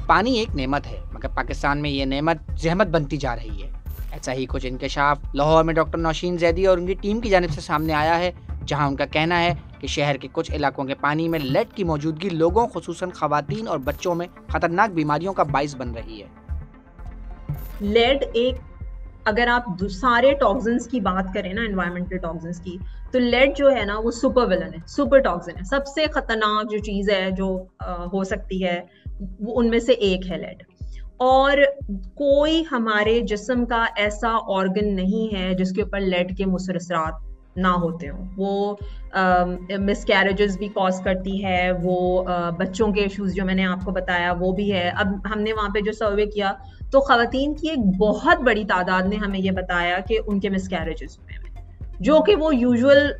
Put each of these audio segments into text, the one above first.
پانی ایک نعمت ہے مگر پاکستان میں یہ نعمت زحمت بنتی جا رہی ہے. ایسا ہی کچھ انکشاف لاہور میں ڈاکٹر نوشین زیدی اور ان کی ٹیم کی جانب سے سامنے آیا ہے، جہاں ان کا کہنا ہے کہ شہر کے کچھ علاقوں کے پانی میں لیڈ کی موجودگی لوگوں خصوصاً خواتین اور بچوں میں خطرناک بیماریوں کا باعث بن رہی ہے. لیڈ ایک، اگر آپ سارے ٹاکسنس کی بات کریں نا، انوائرمنٹل ٹاکسنس کی، تو لیڈ جو ہے نا وہ سپر ولن ہے، سپر ٹاکسن ہے، سب سے خطرناک جو چیز ہے جو ہو سکتی ہے وہ ان میں سے ایک ہے لیڈ. اور کوئی ہمارے جسم کا ایسا آرگن نہیں ہے جس کے اوپر لیڈ کے مضر اثرات نہ ہوتے ہوں. وہ مس کیریجز بھی کاز کرتی ہے، وہ بچوں کے ایشوز جو میں نے آپ کو بتایا وہ بھی ہے. اب ہم نے وہاں پہ جو سروے کیا تو خواتین کی ایک بہت بڑی تعداد نے ہمیں یہ بتایا کہ ان کے مس کیریجز ہوئے ہیں، جو کہ وہ یوزول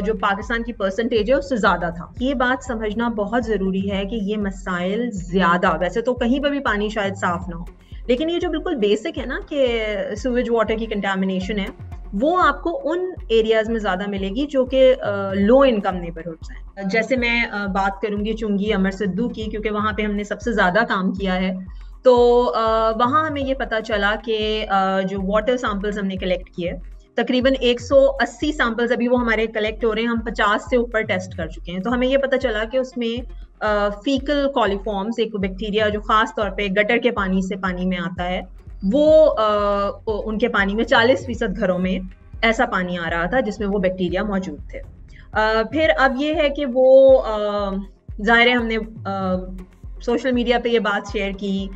جو پاکستان کی پرسنٹیج ہے اس سے زیادہ تھا. یہ بات سمجھنا بہت ضروری ہے کہ یہ مسائل زیادہ، ویسے تو کہیں پہ بھی پانی شاید صاف نہ ہو، لیکن یہ جو بالکل بیسک ہے نا کہ سویج واٹر کی کنٹامینیشن ہے، وہ آپ کو ان ایریاز میں زیادہ ملے گی جو کہ لو انکم نیبرہڈز ہیں. جیسے میں بات کروں گی چنگی امر سدو کی، کیونکہ وہاں پہ ہم نے سب سے زیادہ کام کیا ہے. تو وہاں ہمیں یہ پتا چلا کہ جو واٹر سیمپلز ہم نے کلیکٹ کیے، تقریباً 180 سیمپلز ابھی وہ ہمارے کلیکٹ ہو رہے ہیں، ہم 50 سے اوپر ٹیسٹ کر چکے ہیں. تو ہمیں یہ پتا چلا کہ اس میں فیکل کولیفارمز، ایک بیکٹیریا جو خاص طور پہ گٹر کے پانی سے پانی میں آتا ہے، وہ ان کے پانی میں 40% گھروں میں ایسا پانی آ رہا تھا جس میں وہ بیکٹیریا موجود تھے. پھر اب یہ ہے کہ وہ ظاہر ہے ہم نے سوشل میڈیا پہ یہ بات شیئر کی،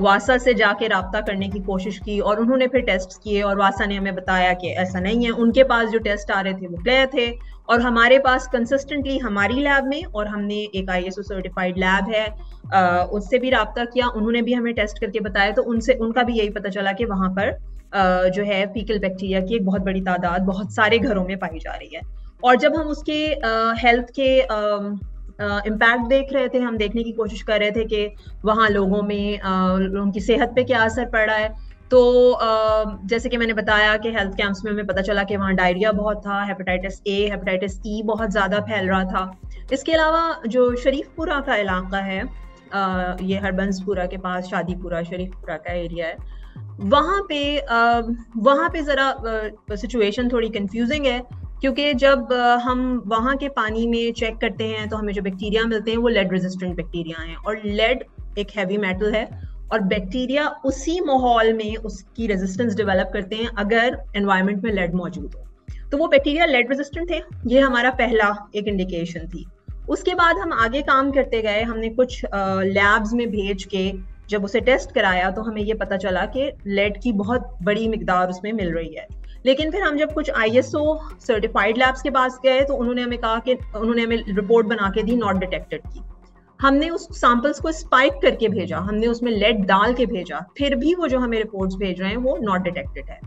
واسا سے جا کے رابطہ کرنے کی کوشش کی، اور انہوں نے پھر ٹیسٹ کیے اور واسا نے ہمیں بتایا کہ ایسا نہیں ہے. ان کے پاس جو ٹیسٹ آ رہے تھے وہ کلیئر تھے، اور ہمارے پاس کنسسٹنٹلی ہماری لیب میں، اور ہم نے ایک ISO سرٹیفائڈ لیب ہے اس سے بھی رابطہ کیا، انہوں نے بھی ہمیں ٹیسٹ کر کے بتایا. تو ان کا بھی یہی پتہ چلا کہ وہاں پر جو ہے فیکل بیکٹیریا کی ایک بہت بڑی تعداد بہت سارے گھروں میں پائی جا رہی ہے. اور جب ہم اس کے ہیلتھ کے امپیکٹ دیکھ رہے تھے، ہم دیکھنے کی کوشش کر رہے تھے کہ وہاں لوگوں میں ان کی صحت پہ کیا اثر پڑ رہا ہے. تو جیسے کہ میں نے بتایا کہ ہیلتھ کیمپس میں ہمیں پتہ چلا کہ وہاں ڈائریا بہت تھا، ہیپاٹائٹس A، ہیپاٹائٹس E بہت زیادہ پھیل رہا تھا. اس کے علاوہ جو شریف پورہ کا علاقہ ہے، یہ ہربنس پورہ کے پاس شادی پورہ شریف پورہ کا ایریا ہے، وہاں پہ ذرا سچویشن تھوڑی کنفیوزنگ ہے، کیونکہ جب ہم وہاں کے پانی میں چیک کرتے ہیں تو ہمیں جو بیکٹیریا ملتے ہیں وہ لیڈ ریزسٹنٹ بیکٹیریا ہیں. اور لیڈ ایک ہیوی میٹل ہے، اور بیکٹیریا اسی ماحول میں اس کی ریزسٹنس ڈیولپ کرتے ہیں اگر انوائرمنٹ میں لیڈ موجود ہو. تو وہ بیکٹیریا لیڈ ریزسٹنٹ تھے، یہ ہمارا پہلا ایک انڈیکیشن تھی. اس کے بعد ہم آگے کام کرتے گئے، ہم نے کچھ لیبز میں بھیج کے جب اسے ٹیسٹ کرایا تو ہمیں یہ پتا چلا کہ لیڈ کی بہت بڑی مقدار اس میں مل رہی ہے. لیکن پھر ہم جب کچھ ISO سرٹیفائڈ لیبس کے پاس گئے تو انہوں نے ہمیں کہا کہ انہوں نے ہمیں رپورٹ بنا کے دی ناٹ ڈیٹیکٹڈ کی. ہم نے اس سیمپلس کو اسپائک کر کے بھیجا، ہم نے اس میں لیڈ ڈال کے بھیجا، پھر بھی وہ جو ہمیں رپورٹس بھیج رہے ہیں وہ ناٹ ڈیٹیکٹڈ ہے.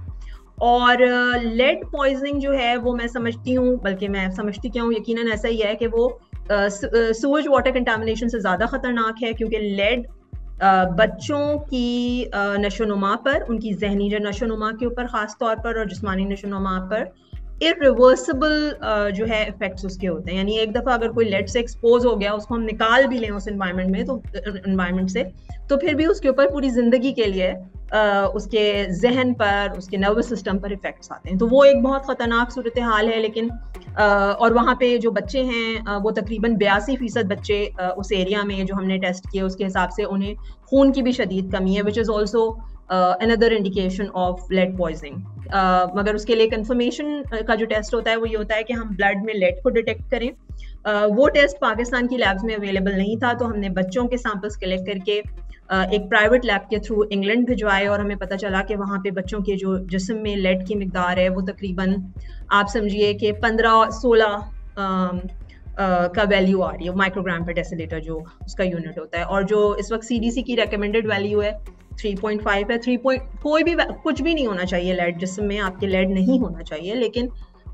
اور لیڈ پوائزننگ جو ہے وہ میں سمجھتی ہوں، بلکہ میں سمجھتی کیا ہوں، یقیناً ایسا ہی ہے کہ وہ سویج واٹر کنٹامینیشن سے زیادہ خطرناک ہے، کیونکہ لیڈ بچوں کی نشو و نما پر، ان کی ذہنی جو نشو و نما کے اوپر خاص طور پر، اور جسمانی نشو و نما پر irreversible جو ہے افیکٹس اس کے ہوتے ہیں. یعنی ایک دفعہ اگر کوئی لیڈ سے ایکسپوز ہو گیا، اس کو ہم نکال بھی لیں اس انوائرمنٹ میں، تو انوائرمنٹ سے، تو پھر بھی اس کے اوپر پوری زندگی کے لیے اس کے ذہن پر، اس کے نروس سسٹم پر افیکٹس آتے ہیں. تو وہ ایک بہت خطرناک صورتحال ہے. لیکن اور وہاں پہ جو بچے ہیں وہ تقریباً 82% بچے اس ایریا میں جو ہم نے ٹیسٹ کیے اس کے حساب سے انہیں خون کی بھی شدید کمی ہے، which is also another indication of lead poisoning. مگر اس کے لیے کنفرمیشن کا جو ٹیسٹ ہوتا ہے وہ یہ ہوتا ہے کہ ہم بلڈ میں لیڈ کو ڈیٹیکٹ کریں. وہ ٹیسٹ پاکستان کی لیبز میں اویلیبل نہیں تھا، تو ہم نے بچوں کے سیمپلس کلیکٹ کر کے ایک پرائیویٹ لیب کے تھرو انگلینڈ بھجوائے، اور ہمیں پتہ چلا کہ وہاں پہ بچوں کے جو جسم میں لیڈ کی مقدار ہے وہ تقریباً آپ سمجھیے کہ 15-16 کا ویلیو آ رہی ہے، مائکرو گرام پر ڈیسی لیٹر جو اس کا یونٹ ہوتا ہے. اور جو اس وقت CDC کی ریکمینڈیڈ ویلیو ہے 3.5 ہے. 3 کوئی بھی کچھ بھی نہیں ہونا چاہیے لیڈ جسم میں، آپ کے لیڈ نہیں ہونا چاہیے. لیکن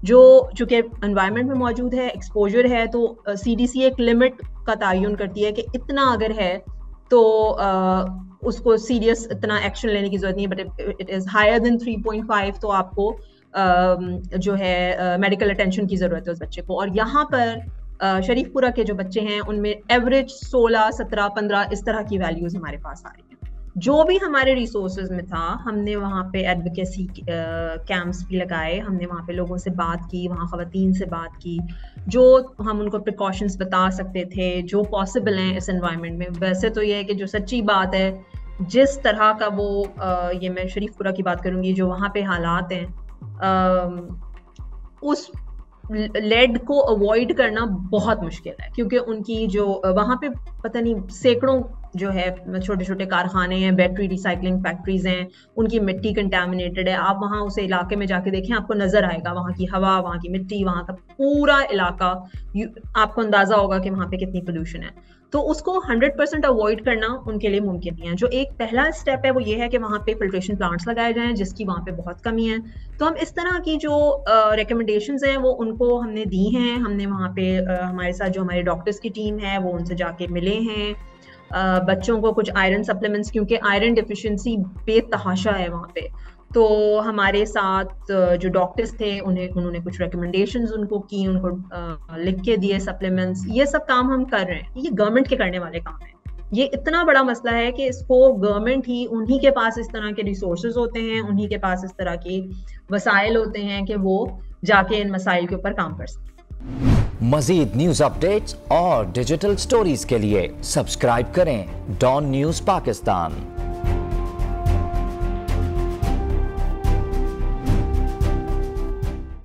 جو چونکہ انوائرمنٹ میں موجود ہے، ایکسپوجر ہے، تو CDC ایک لمٹ کا تعین کرتی ہے کہ اتنا اگر ہے تو اس کو سیریس اتنا ایکشن لینے کی ضرورت نہیں ہے. But it is higher than 3.5 تو آپ کو جو ہے میڈیکل اٹینشن کی ضرورت ہے اس بچے کو. اور یہاں پر شریف پورہ کے جو بچے ہیں ان میں ایوریج 16, 17, 15 اس طرح کی ویلیوز ہمارے پاس آ رہی ہیں. جو بھی ہمارے ریسورسز میں تھا ہم نے وہاں پہ ایڈوکیسی کیمپس بھی لگائے, ہم نے وہاں پہ لوگوں سے بات کی, وہاں خواتین سے بات کی, جو ہم ان کو پریکاشنز بتا سکتے تھے جو پاسبل ہیں اس انوائرمنٹ میں. ویسے تو یہ ہے کہ جو سچی بات ہے, جس طرح کا وہ یہ میں شریف پورہ کی بات کروں گی, جو وہاں پہ حالات ہیں, اس لیڈ کو اوائڈ کرنا بہت مشکل ہے, کیونکہ ان کی جو وہاں پہ پتہ نہیں سینکڑوں جو ہے چھوٹے چھوٹے کارخانے ہیں, بیٹری ریسائکلنگ فیکٹریز ہیں, ان کی مٹی کنٹامنیٹڈ ہے. آپ وہاں اس علاقے میں جا کے دیکھیں, آپ کو نظر آئے گا وہاں کی ہوا, وہاں کی مٹی, وہاں کا پورا علاقہ, آپ کو اندازہ ہوگا کہ وہاں پہ کتنی پولوشن ہے. تو اس کو 100% اوائڈ کرنا ان کے لیے ممکن نہیں ہے. جو ایک پہلا اسٹیپ ہے وہ یہ ہے کہ وہاں پہ فلٹریشن پلانٹس لگائے جائیں, جس کی وہاں پہ بہت کمی ہے. تو ہم اس طرح کی جو ریکمنڈیشنز ہیں وہ ان کو ہم نے دی ہیں. ہم نے وہاں پہ ہمارے ساتھ جو ہمارے ڈاکٹرز کی ٹیم ہے وہ ان سے جا کے ملے ہیں. بچوں کو کچھ آئرن سپلیمنٹس, کیونکہ آئرن ڈیفیشنسی بے تحاشا ہے وہاں پہ, تو ہمارے ساتھ جو ڈاکٹرز تھے انہوں نے کچھ ریکمنڈیشنز ان کو کی, ان کو لکھ کے دیے سپلیمنٹس. یہ سب کام ہم کر رہے ہیں, یہ گورنمنٹ کے کرنے والے کام ہیں. یہ اتنا بڑا مسئلہ ہے کہ اس کو گورنمنٹ ہی, انہی کے پاس اس طرح کے ریسورسز ہوتے ہیں, انہی کے پاس اس طرح کے وسائل ہوتے ہیں کہ وہ جا کے ان مسائل کے اوپر کام کر سکیں. مزید نیوز اپڈیٹس اور ڈیجیٹل سٹوریز کے لیے سبسکرائب کریں ڈان نیوز پاکستان.